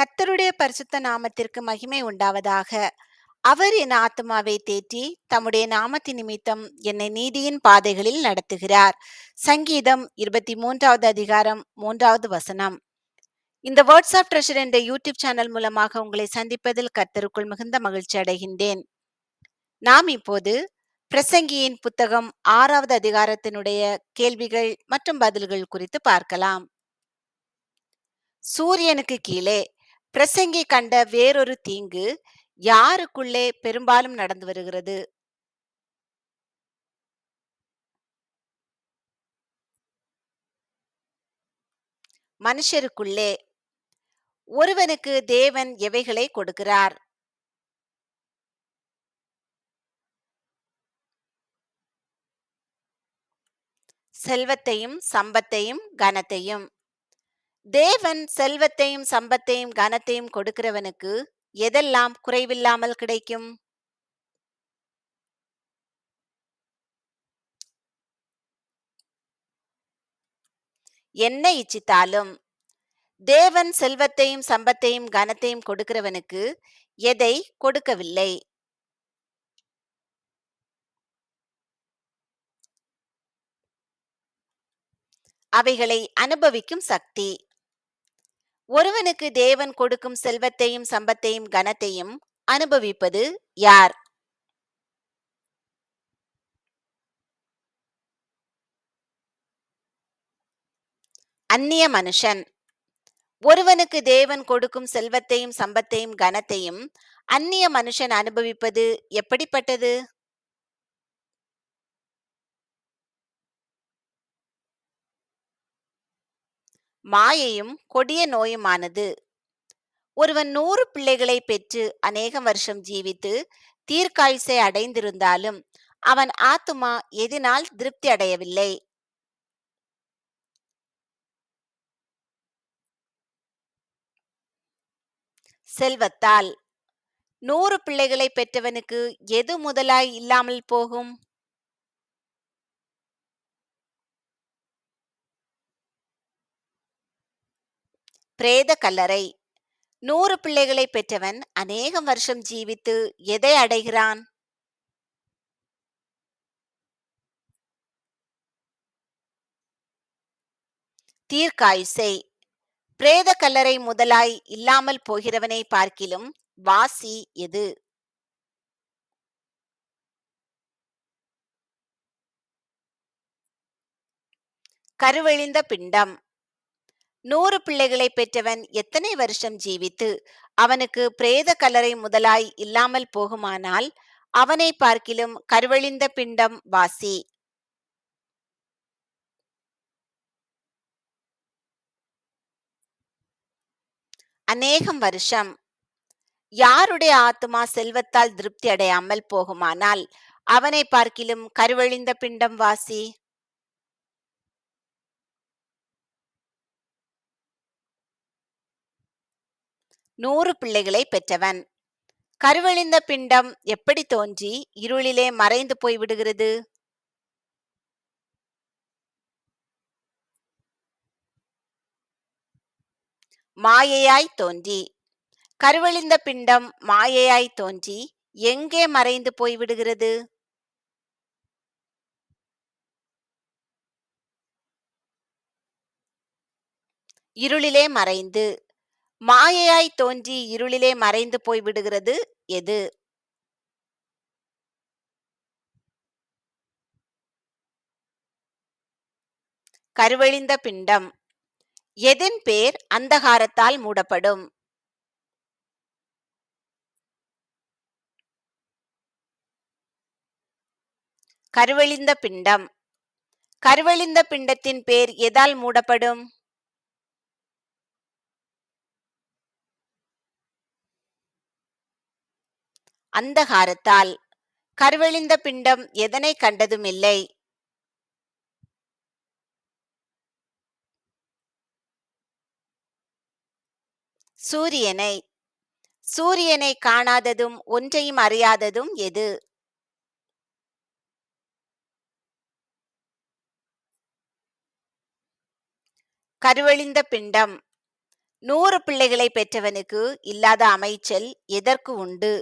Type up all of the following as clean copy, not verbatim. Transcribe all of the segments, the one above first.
கர்த்தருடைய பரிசுத்த நாமத்திற்கு மகிமை உண்டாவதாக. அவர் என் ஆத்துமாவை தேற்றி தம்முடைய நாமத்தின் நிமித்தம் என்னை நீதியின் பாதைகளில் நடத்துகிறார். சங்கீதம் 23வது அதிகாரம் 3வது வசனம். இந்த வேர்ட்ஸ் ஆஃப் ட்ரெஷர் என்ற யூடியூப் சேனல் மூலமாக உங்களை சந்திப்பதில் கர்த்தருக்குள் மிகுந்த மகிழ்ச்சி அடைகின்றேன். நாம் இப்போது பிரசங்கியின் புத்தகம் 6வது அதிகாரத்தினுடைய கேள்விகள் மற்றும் பதில்கள் குறித்து பார்க்கலாம். சூரியனுக்கு கீழே பிரசங்கி கண்ட வேறொரு தீங்கு யாருக்குள்ளே பெரும்பாலும் நடந்து வருகிறது? மனுஷருக்குள்ளே. ஒருவனுக்கு தேவன் எவைகளை கொடுக்கிறார்? செல்வத்தையும் சம்பத்தையும் கனத்தையும். தேவன் செல்வத்தையும் சம்பத்தையும் கனத்தையும் கொடுக்கிறவனுக்கு எதெல்லாம் குறைவில்லாமல் கிடைக்கும்? என்ன இச்சித்தாலும். தேவன் செல்வத்தையும் சம்பத்தையும் கனத்தையும் கொடுக்கிறவனுக்கு எதை கொடுக்கவில்லை? அவைகளை அனுபவிக்கும் சக்தி. ஒருவனுக்கு தேவன் கொடுக்கும் செல்வத்தையும் சம்பத்தையும் கனத்தையும் அனுபவிப்பது யார்? அந்நிய மனுஷன். ஒருவனுக்கு தேவன் கொடுக்கும் செல்வத்தையும் சம்பத்தையும் கனத்தையும் அந்நிய மனுஷன் அனுபவிப்பது எப்படிப்பட்டது? மாயையும் கொடிய நோயுமானது. ஒருவன் 100 பிள்ளைகளை பெற்று அநேக வருஷம் ஜீவித்து தீர்க்காயுசை அடைந்திருந்தாலும் அவன் ஆத்துமா எதினால் திருப்தி அடையவில்லை? செல்வத்தால். 100 பிள்ளைகளை பெற்றவனுக்கு எது முதலாய் இல்லாமல் போகும்? பிரேத கல்லறை. 100 பிள்ளைகளை பெற்றவன் அநேகம் வருஷம் ஜீவித்து எதை அடைகிறான்? தீர்க்காயுசை. பிரேத கல்லறை முதலாய் இல்லாமல் போகிறவனை பார்க்கிலும் வாசி எது? கருவழிந்த பிண்டம். 100 பிள்ளைகளை பெற்றவன் எத்தனை வருஷம் ஜீவித்து அவனுக்கு பிரேத கல்லறை முதலாய் இல்லாமல் போகுமானால் அவனை பார்க்கிலும் கருவழிந்த பிண்டம் வாசி. அநேகம் வருஷம். யாருடைய ஆத்துமா செல்வத்தால் திருப்தி அடையாமல் போகுமானால் அவனை பார்க்கிலும் கருவழிந்த பிண்டம் வாசி. 100 பிள்ளைகளை பெற்றவன். கருவழிந்த பிண்டம் எப்படி தோன்றி இருளிலே மறைந்து போய்விடுகிறது? மாயையாய் தோன்றி. கருவழிந்த பிண்டம் மாயையாய் தோன்றி எங்கே மறைந்து போய்விடுகிறது? இருளிலே மறைந்து. மாயையாய் தோன்றி இருளிலே மறைந்து போய்விடுகிறது எது? கருவழிந்த பிண்டம். எதின் பேர் அந்தகாரத்தால் மூடப்படும்? கருவழிந்த பிண்டம். கருவழிந்த பிண்டத்தின் பேர் எதால் மூடப்படும்? அந்தகாரத்தால். கருவழிந்த பிண்டம் எதனை கண்டதும் இல்லை? சூரியனை. சூரியனை காணாததும் ஒன்றையும் அறியாததும் எது? கருவழிந்த பிண்டம். 100 பிள்ளைகளை பெற்றவனுக்கு இல்லாத அமைச்சல் எதற்கு உண்டு?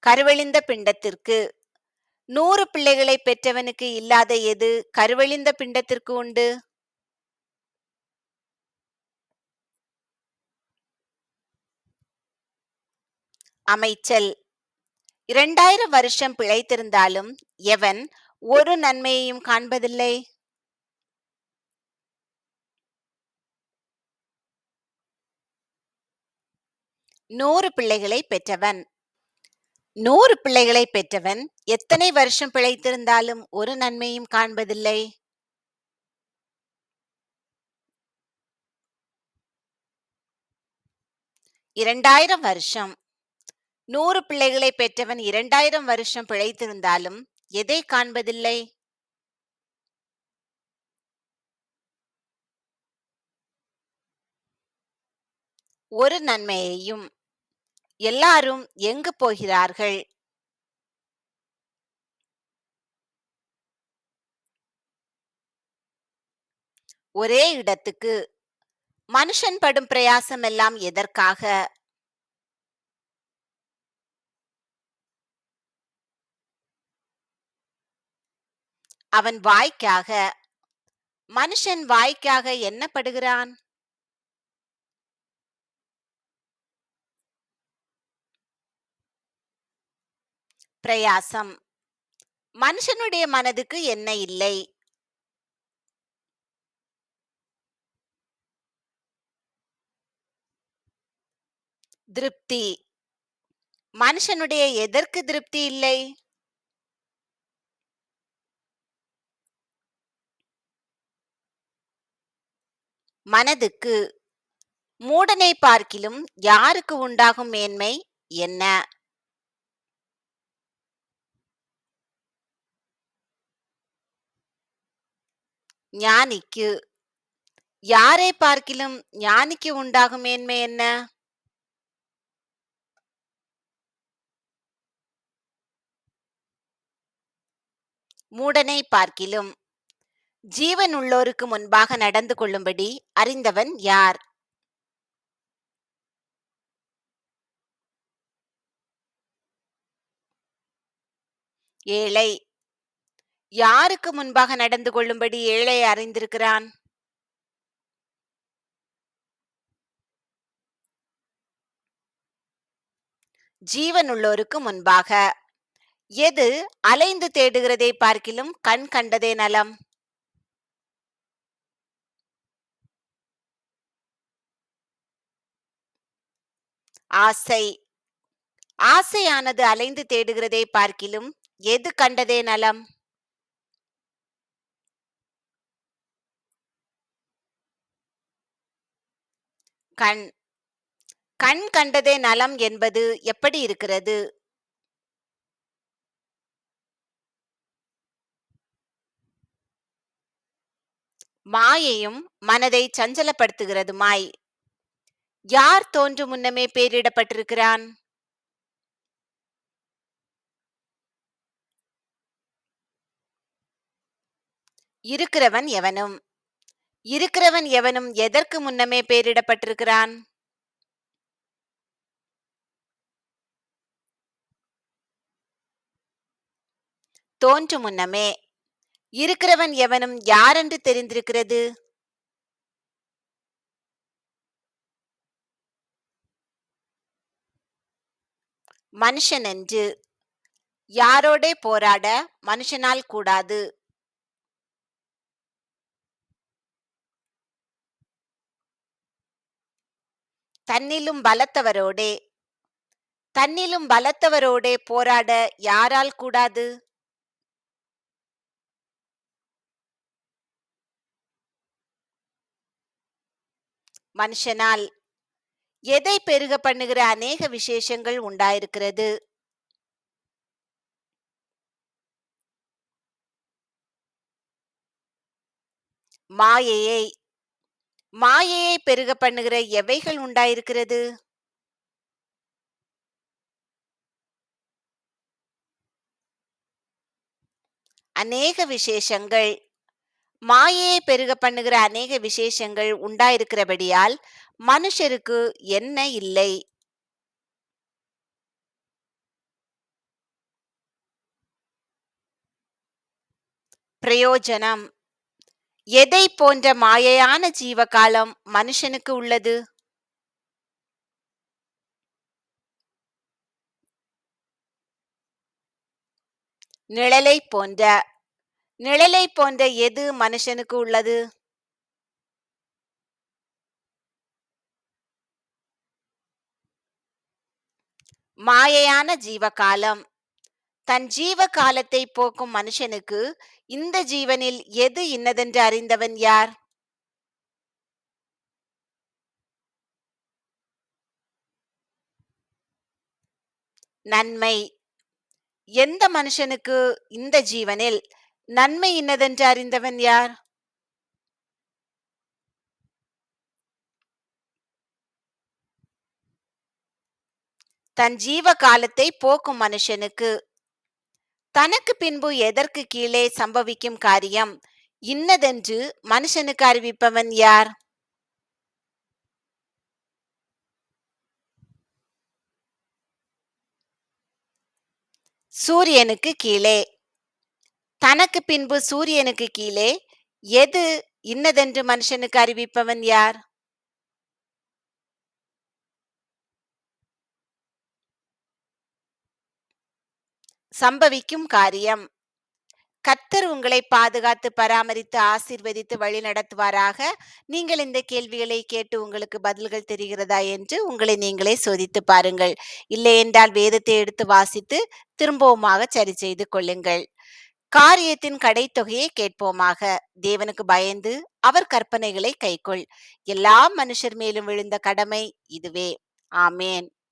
கருவழிந்த பிண்டத்திற்கு. 100 பிள்ளைகளை பெற்றவனுக்கு இல்லாத எது கருவழிந்த பிண்டத்திற்கு உண்டு? அமைச்சல். 2000 வருஷம் பிழைத்திருந்தாலும் எவன் ஒரு நன்மையையும் காண்பதில்லை? 100 பிள்ளைகளை பெற்றவன். 100 பிள்ளைகளை பெற்றவன் எத்தனை வருஷம் பிழைத்திருந்தாலும் ஒரு நன்மையும் காண்பதில்லை? 2000 வருஷம். 100 பிள்ளைகளை பெற்றவன் 2000 வருஷம் பிழைத்திருந்தாலும் எதை காண்பதில்லை? ஒரு நன்மையையும். எல்லாரும் எங்கு போகிறார்கள்? ஒரே இடத்துக்கு. மனுஷன் படும் பிரயாசம் எல்லாம் எதற்காக? அவன் வாய்க்காக. மனுஷன் வாய்க்காக என்ன படுகிறான்? பிரயாசம். மனுஷனுடைய மனதுக்கு என்ன இல்லை? திருப்தி. மனுஷனுடைய எதற்கு திருப்தி இல்லை? மனதுக்கு. மூடனை பார்க்கிலும் யாருக்கு உண்டாகும் மேன்மை என்ன? ஞானிக்கு. யாரை பார்க்கிலும் ஞானிக்கு உண்டாகும் மேன்மை என்ன? மூடனை பார்க்கிலும். ஜீவன் உள்ளோருக்கு முன்பாக நடந்து கொள்ளும்படி அறிந்தவன் யார்? ஏழை. யாருக்கு முன்பாக நடந்து கொள்ளும்படி ஏழை அறிந்திருக்கிறான்? ஜீவன் உள்ளோருக்கு முன்பாக. எது அலைந்து தேடுகிறதை பார்க்கிலும் கண் கண்டதே நலம்? ஆசை. ஆசையானது அலைந்து தேடுகிறதை பார்க்கிலும் எது கண்டதே நலம்? கண். கண் கண்டதே நலம் என்பது எப்படி இருக்கிறது? மாயையும் மனதை சஞ்சலப்படுத்துகிறதுமாய். யார் தோன்றும் முன்னமே பேரிடப்பட்டிருக்கிறான்? இருக்கிறவன் எவனும். இருக்கிறவன் எவனும் எதற்கு முன்னமே பேரிடப்பட்டிருக்கிறான்? தோன்றும் முன்னமே. இருக்கிறவன் எவனும் யாரென்று தெரிந்திருக்கிறது? மனுஷன் என்று. யாரோடே போராட மனுஷனால் கூடாது. தன்னிலும் பலத்தவரோடே. தன்னிலும் பலத்தவரோடே போராட யாரால் கூடாது? மனுஷனால். எதை பெருக பண்ணுகிற அநேக விசேஷங்கள் உண்டாயிருக்கிறது. மாயையை. மாயையை பெருக பண்ணுகிற எவைகள் உண்டாயிருக்கிறது? அநேக விசேஷங்கள், மாயையை பெருக பண்ணுகிற அநேக விசேஷங்கள் உண்டாயிருக்கிறபடியால் மனுஷருக்கு என்ன இல்லை. பிரயோஜனம். எதை போன்ற மாயையான ஜீவகாலம் மனுஷனுக்கு உள்ளது? நிழலை போன்ற. நிழலை போன்ற எது மனுஷனுக்கு உள்ளது? மாயையான ஜீவகாலம். தன் ஜீவ காலத்தை போக்கும் மனுஷனுக்கு இந்த ஜீவனில் எது இன்னதென்று அறிந்தவன் யார்? நன்மை. எந்த மனுஷனுக்கு இந்த ஜீவனில் நன்மை இன்னதென்று அறிந்தவன் யார்? தன் ஜீவ காலத்தை போக்கும் மனுஷனுக்கு. தனக்கு பின்பு எதற்கு கீழே சம்பவிக்கும் காரியம் இன்னதென்று மனுஷனுக்கு அறிவிப்பவன் யார்? சூரியனுக்கு கீழே. தனக்கு பின்பு சூரியனுக்கு கீழே எது இன்னதென்று மனுஷனுக்கு அறிவிப்பவன் யார்? சம்பவிக்கும் காரியம். கர்த்தர் உங்களை பாதுகாத்து பராமரித்து ஆசீர்வதித்து வழி நடத்துவாராக. நீங்கள் இந்த கேள்விகளை கேட்டு உங்களுக்கு பதில்கள் தெரிகிறதா என்று உங்களை நீங்களே சோதித்து பாருங்கள். இல்லை என்றால் வேதத்தை எடுத்து வாசித்து திரும்பவுமாக சரி செய்து கொள்ளுங்கள். காரியத்தின் கடைத்தொகையை கேட்போமாக. தேவனுக்கு பயந்து அவர் கற்பனைகளை கைக்கொள். எல்லா மனுஷர் மேலும் விழுந்த கடமை இதுவே. ஆமேன்.